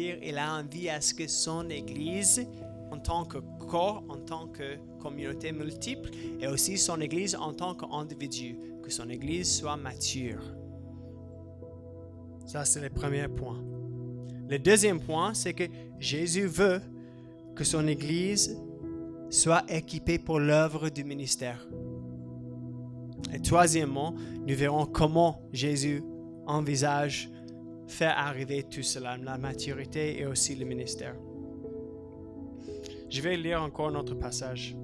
c'est-à-dire il a envie à ce que son Église, en tant que corps, en tant que communauté multiple, et aussi son Église en tant qu'individu, que son Église soit mature. Ça, c'est le premier point. Le deuxième point, c'est que Jésus veut que son Église soit équipée pour l'œuvre du ministère. Et troisièmement, nous verrons comment Jésus envisage faire arriver tout cela, la maturité et aussi le ministère. Je vais lire encore notre passage.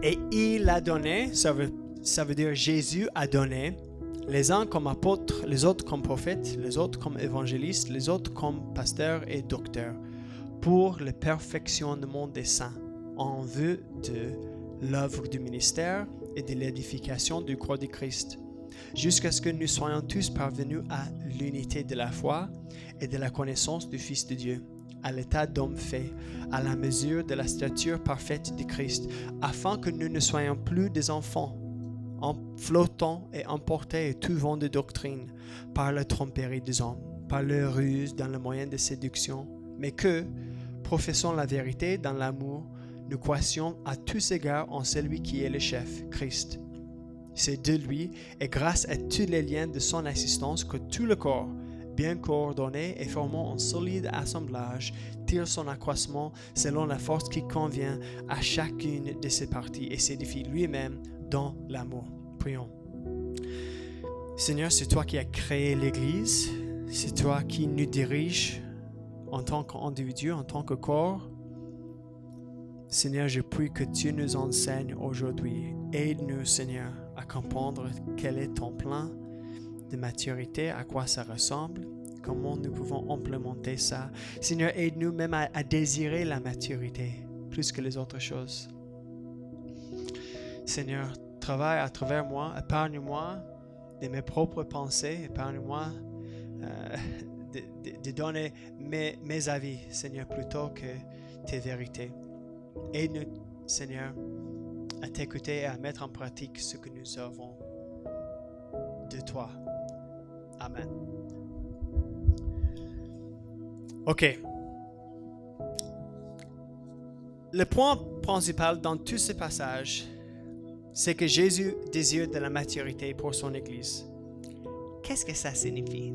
Et il a donné, ça veut dire Jésus a donné, les uns comme apôtres, les autres comme prophètes, les autres comme évangélistes, les autres comme pasteurs et docteurs, pour le perfectionnement des saints, en vue de l'œuvre du ministère et de l'édification du corps de Christ, jusqu'à ce que nous soyons tous parvenus à l'unité de la foi et de la connaissance du Fils de Dieu, à l'état d'homme fait, à la mesure de la stature parfaite de Christ, afin que nous ne soyons plus des enfants, en flottant et emportés et tout vent de doctrine par la tromperie des hommes, par leur ruse dans le moyen de séduction, mais que, professant la vérité dans l'amour, nous croissions à tous égards en celui qui est le chef, Christ. C'est de lui et grâce à tous les liens de son assistance que tout le corps, bien coordonné et formant un solide assemblage, tire son accroissement selon la force qui convient à chacune de ses parties et s'édifie lui-même dans l'amour. Prions. Seigneur, c'est toi qui as créé l'Église, c'est toi qui nous dirige en tant qu'individu, en tant que corps. Seigneur, je prie que tu nous enseignes aujourd'hui. Aide-nous, Seigneur, à comprendre quel est ton plan de maturité, à quoi ça ressemble, comment nous pouvons implémenter ça. Seigneur, aide-nous même à désirer la maturité plus que les autres choses. Seigneur, travaille à travers moi, épargne-moi de mes propres pensées, épargne-moi de donner mes avis, Seigneur, plutôt que tes vérités. Aide-nous, Seigneur, à t'écouter et à mettre en pratique ce que nous avons de toi. Amen. Ok. Le point principal dans tout ce passage, c'est que Jésus désire de la maturité pour son Église. Qu'est-ce que ça signifie?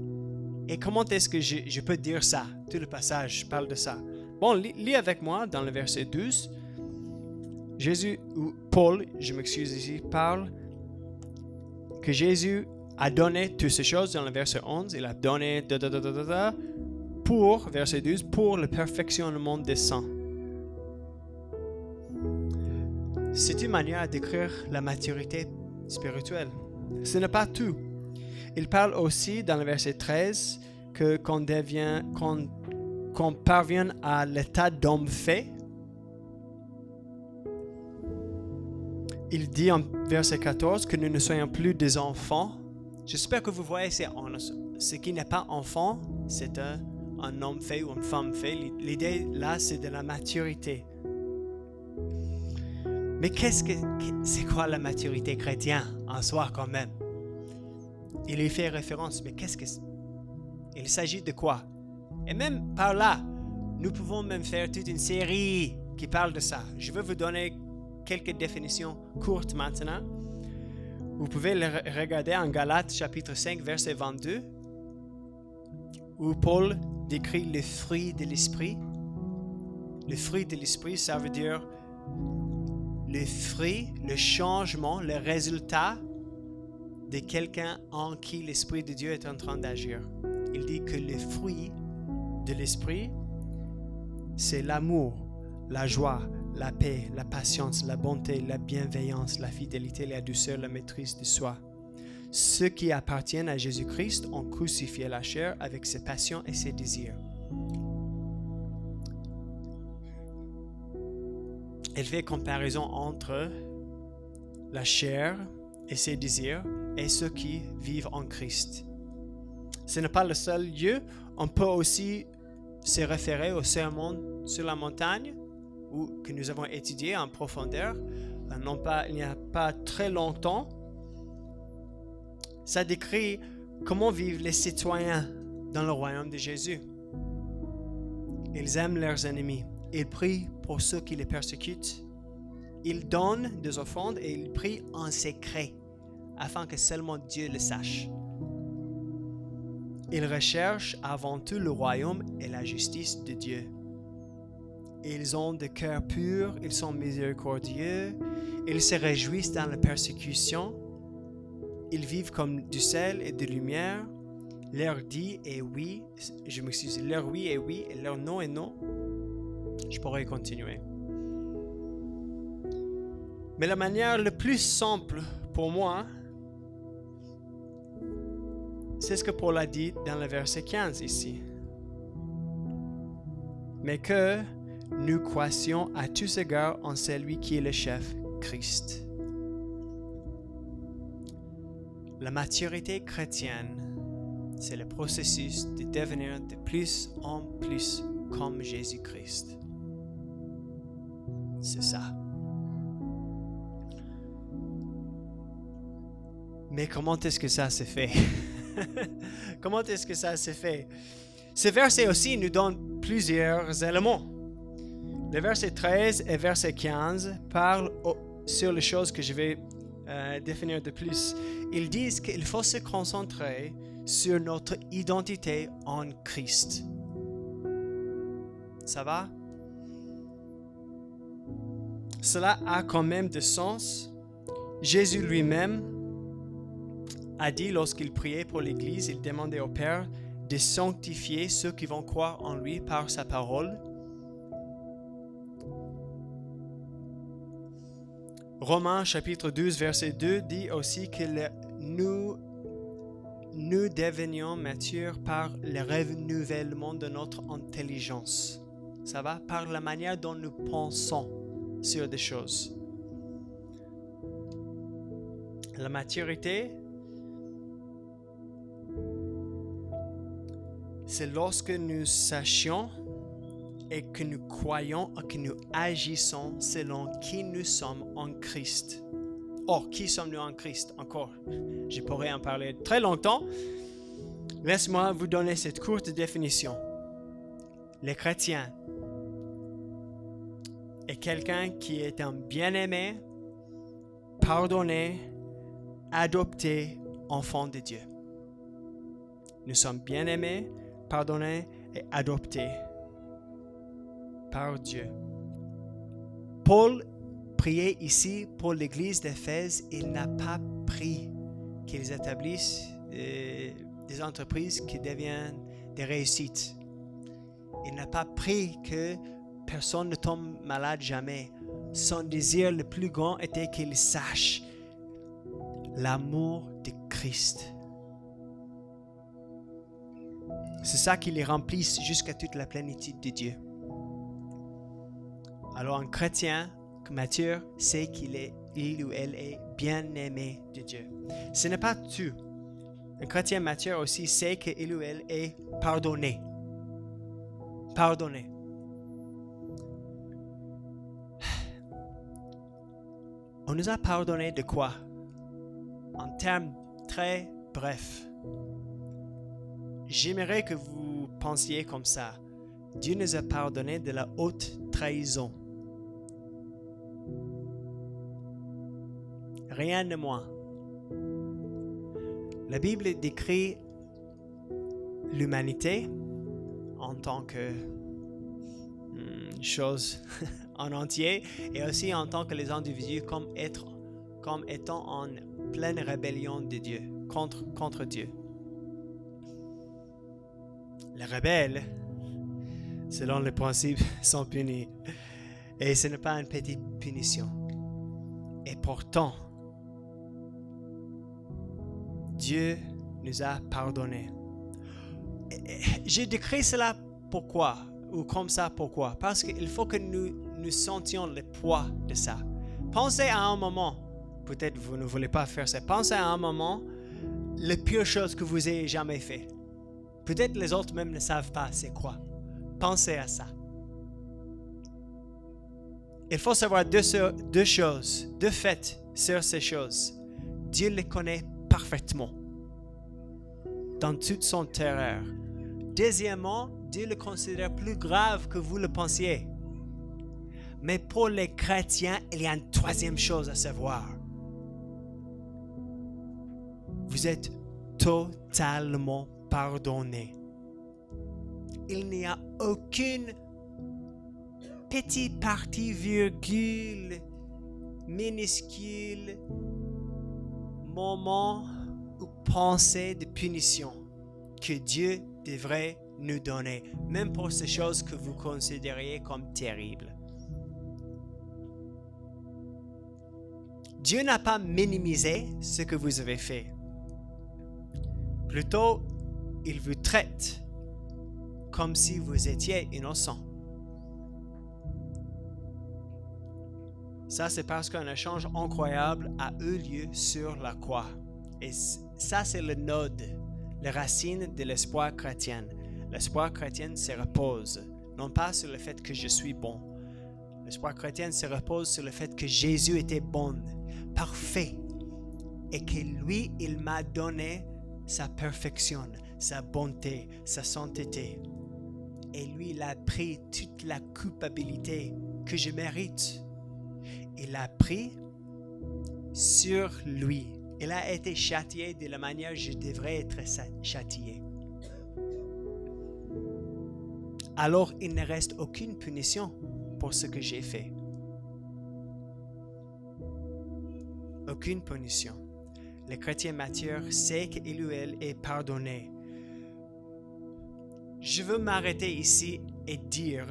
Et comment est-ce que je peux dire ça? Tout le passage parle de ça. Bon, lis avec moi dans le verset 12. Jésus, ou Paul, je m'excuse ici, parle que Jésus a donné toutes ces choses dans le verset 11. Il a donné pour, verset 12, pour le perfectionnement des saints. C'est une manière à décrire la maturité spirituelle. Ce n'est pas tout. Il parle aussi dans le verset 13 qu'on parvienne à l'état d'homme fait. Il dit en verset 14 que nous ne soyons plus des enfants. J'espère que vous voyez, ce qui n'est pas enfant, c'est un homme fait ou une femme fait. L'idée là, c'est de la maturité. Mais c'est quoi la maturité chrétienne en soi quand même? Il y fait référence, mais il s'agit de quoi? Et même par là, nous pouvons même faire toute une série qui parle de ça. Je vais vous donner quelques définitions courtes maintenant. Vous pouvez le regarder en Galates chapitre 5 verset 22 où Paul décrit les fruits de l'esprit. Le fruit de l'esprit, ça veut dire le fruit, le changement, le résultat de quelqu'un en qui l'Esprit de Dieu est en train d'agir. Il dit que le fruit de l'esprit, c'est l'amour, la joie, la paix, la patience, la bonté, la bienveillance, la fidélité, la douceur, la maîtrise de soi. Ceux qui appartiennent à Jésus-Christ ont crucifié la chair avec ses passions et ses désirs. Elle fait comparaison entre la chair et ses désirs et ceux qui vivent en Christ. Ce n'est pas le seul lieu. On peut aussi se référer au sermon sur la montagne que nous avons étudié en profondeur il n'y a pas très longtemps. Ça décrit comment vivent les citoyens dans le royaume de Jésus. Ils aiment leurs ennemis. Ils prient pour ceux qui les persécutent. Ils donnent des offrandes et ils prient en secret, afin que seulement Dieu le sache. Ils recherchent avant tout le royaume et la justice de Dieu. Ils ont de cœur pur, ils sont miséricordieux, ils se réjouissent dans la persécution, ils vivent comme du sel et de lumière. Leur dit est oui, leur oui est oui et leur non est non. Je pourrais continuer. Mais la manière la plus simple pour moi, c'est ce que Paul a dit dans le verset 15 ici. Mais que nous croissions à tous égards en celui qui est le chef, Christ. La maturité chrétienne, c'est le processus de devenir de plus en plus comme Jésus-Christ. C'est ça. Mais comment est-ce que ça se fait? Comment est-ce que ça se fait? Ce verset aussi nous donne plusieurs éléments. Le verset 13 et verset 15 parlent sur les choses que je vais définir de plus. Ils disent qu'il faut se concentrer sur notre identité en Christ. Ça va? Cela a quand même de sens. Jésus lui-même a dit lorsqu'il priait pour l'Église, il demandait au Père de sanctifier ceux qui vont croire en lui par sa parole. Romains chapitre 12 verset 2 dit aussi que nous devenions matures par le renouvellement de notre intelligence. Ça va? Par la manière dont nous pensons sur des choses. La maturité, c'est lorsque nous sachions et que nous croyons et que nous agissons selon qui nous sommes en Christ. Or, qui sommes-nous en Christ? Encore, je pourrais en parler très longtemps. Laisse-moi vous donner cette courte définition. Le chrétien est quelqu'un qui est un bien-aimé, pardonné, adopté, enfant de Dieu. Nous sommes bien-aimés, pardonnés et adoptés par Dieu. Paul priait ici pour l'église d'Éphèse. Il n'a pas pris qu'ils établissent des entreprises qui deviennent des réussites. Il n'a pas pris que personne ne tombe malade jamais. Son désir le plus grand était qu'il sache l'amour de Christ. C'est ça qui les remplisse jusqu'à toute la plénitude de Dieu. Alors un chrétien mature sait il ou elle est bien aimé de Dieu. Ce n'est pas tout. Un chrétien mature aussi sait qu'il ou elle est pardonné. Pardonné. On nous a pardonné de quoi? En termes très brefs. J'aimerais que vous pensiez comme ça. Dieu nous a pardonné de la haute trahison. Rien de moins. La Bible décrit l'humanité en tant que chose en entier et aussi en tant que les individus comme étant en pleine rébellion de Dieu, contre Dieu. Les rebelles, selon le principe, sont punis. Et ce n'est pas une petite punition. Et pourtant, Dieu nous a pardonné. J'ai décrit cela pourquoi, ou comme ça pourquoi? Parce qu'il faut que nous sentions le poids de ça. Pensez à un moment, peut-être vous ne voulez pas faire ça, pensez à un moment, la pire chose que vous ayez jamais fait. Peut-être les autres même ne savent pas c'est quoi. Pensez à ça. Il faut savoir deux choses, deux faits sur ces choses. Dieu les connaît parfaitement, dans toute son terreur. Deuxièmement, Dieu le considère plus grave que vous le pensiez. Mais pour les chrétiens, il y a une troisième chose à savoir. Vous êtes totalement pardonnés. Il n'y a aucune petite partie, virgule, minuscule, moment ou pensée de punition que Dieu devrait nous donner, même pour ces choses que vous considériez comme terribles. Dieu n'a pas minimisé ce que vous avez fait. Plutôt, il vous traite comme si vous étiez innocent. Ça, c'est parce qu'un échange incroyable a eu lieu sur la croix. Et ça, c'est le node, la racine de l'espoir chrétien. L'espoir chrétien se repose, non pas sur le fait que je suis bon. L'espoir chrétien se repose sur le fait que Jésus était bon, parfait, et que lui, il m'a donné sa perfection, sa bonté, sa sainteté. Et lui, il a pris toute la culpabilité que je mérite. Il a pris sur lui. Il a été châtié de la manière que je devrais être châtié. Alors, il ne reste aucune punition pour ce que j'ai fait. Aucune punition. Le chrétien mature sait qu'il ou elle est pardonné. Je veux m'arrêter ici et dire...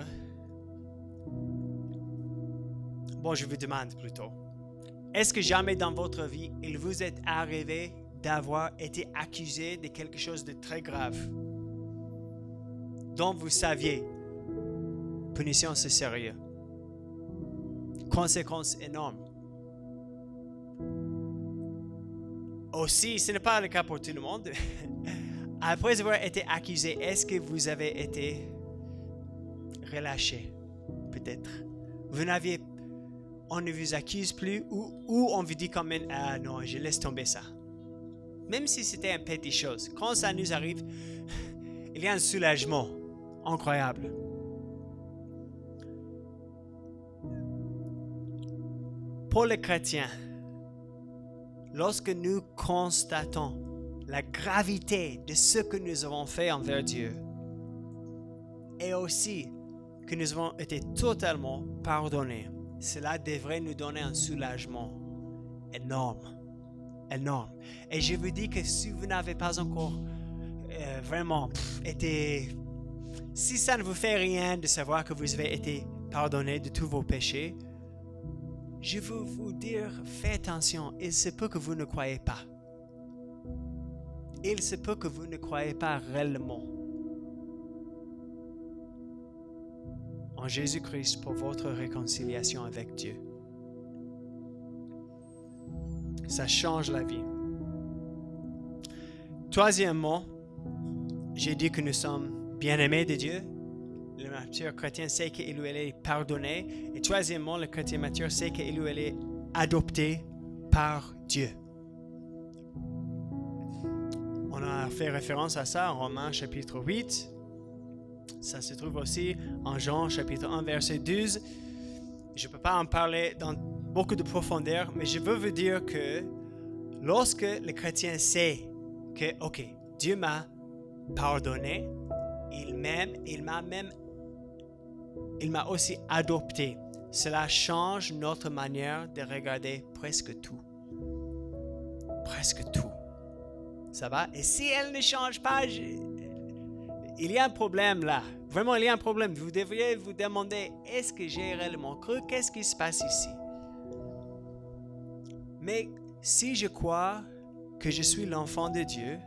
Bon, je vous demande plutôt. Est-ce que jamais dans votre vie, il vous est arrivé d'avoir été accusé de quelque chose de très grave, dont vous saviez, punition c'est sérieux, conséquences énormes. Aussi, ce n'est pas le cas pour tout le monde. Après avoir été accusé, est-ce que vous avez été relâché? Peut-être. On ne vous accuse plus ou on vous dit quand même, ah non, je laisse tomber ça. Même si c'était une petite chose. Quand ça nous arrive, il y a un soulagement incroyable. Pour les chrétiens, lorsque nous constatons la gravité de ce que nous avons fait envers Dieu et aussi que nous avons été totalement pardonnés, cela devrait nous donner un soulagement énorme. Énorme. Et je vous dis que si vous n'avez pas encore vraiment été... Si ça ne vous fait rien de savoir que vous avez été pardonné de tous vos péchés, je veux vous dire, faites attention, il se peut que vous ne croyez pas. Il se peut que vous ne croyez pas réellement en Jésus-Christ pour votre réconciliation avec Dieu. Ça change la vie. Troisièmement, j'ai dit que nous sommes bien-aimés de Dieu. Le mature chrétien sait qu'il ou elle est pardonné. Et troisièmement, le chrétien mature sait qu'il ou elle est adopté par Dieu. On a fait référence à ça en Romains chapitre 8. Ça se trouve aussi en Jean chapitre 1 verset 12. Je ne peux pas en parler dans beaucoup de profondeur, mais je veux vous dire que lorsque le chrétien sait que, ok, Dieu m'a pardonné, il m'a aussi adopté. Cela change notre manière de regarder presque tout. Presque tout. Ça va? Et si elle ne change pas, il y a un problème là. Vraiment, il y a un problème. Vous devriez vous demander, est-ce que j'ai réellement cru? Qu'est-ce qui se passe ici? Mais si je crois que je suis l'enfant de Dieu,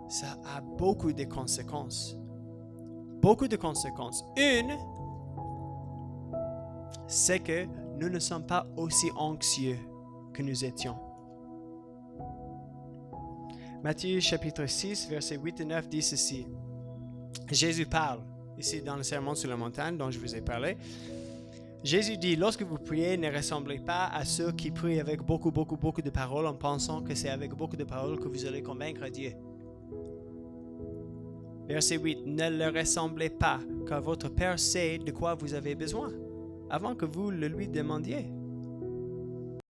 ça a beaucoup de conséquences. Beaucoup de conséquences. Une, c'est que nous ne sommes pas aussi anxieux que nous étions. Matthieu chapitre 6, versets 8 et 9 dit ceci. Jésus parle, ici dans le sermon sur la montagne dont je vous ai parlé. Jésus dit, lorsque vous priez, ne ressemblez pas à ceux qui prient avec beaucoup de paroles en pensant que c'est avec beaucoup de paroles que vous allez convaincre Dieu. Verset 8. Ne le ressemblez pas, car votre Père sait de quoi vous avez besoin, avant que vous le lui demandiez.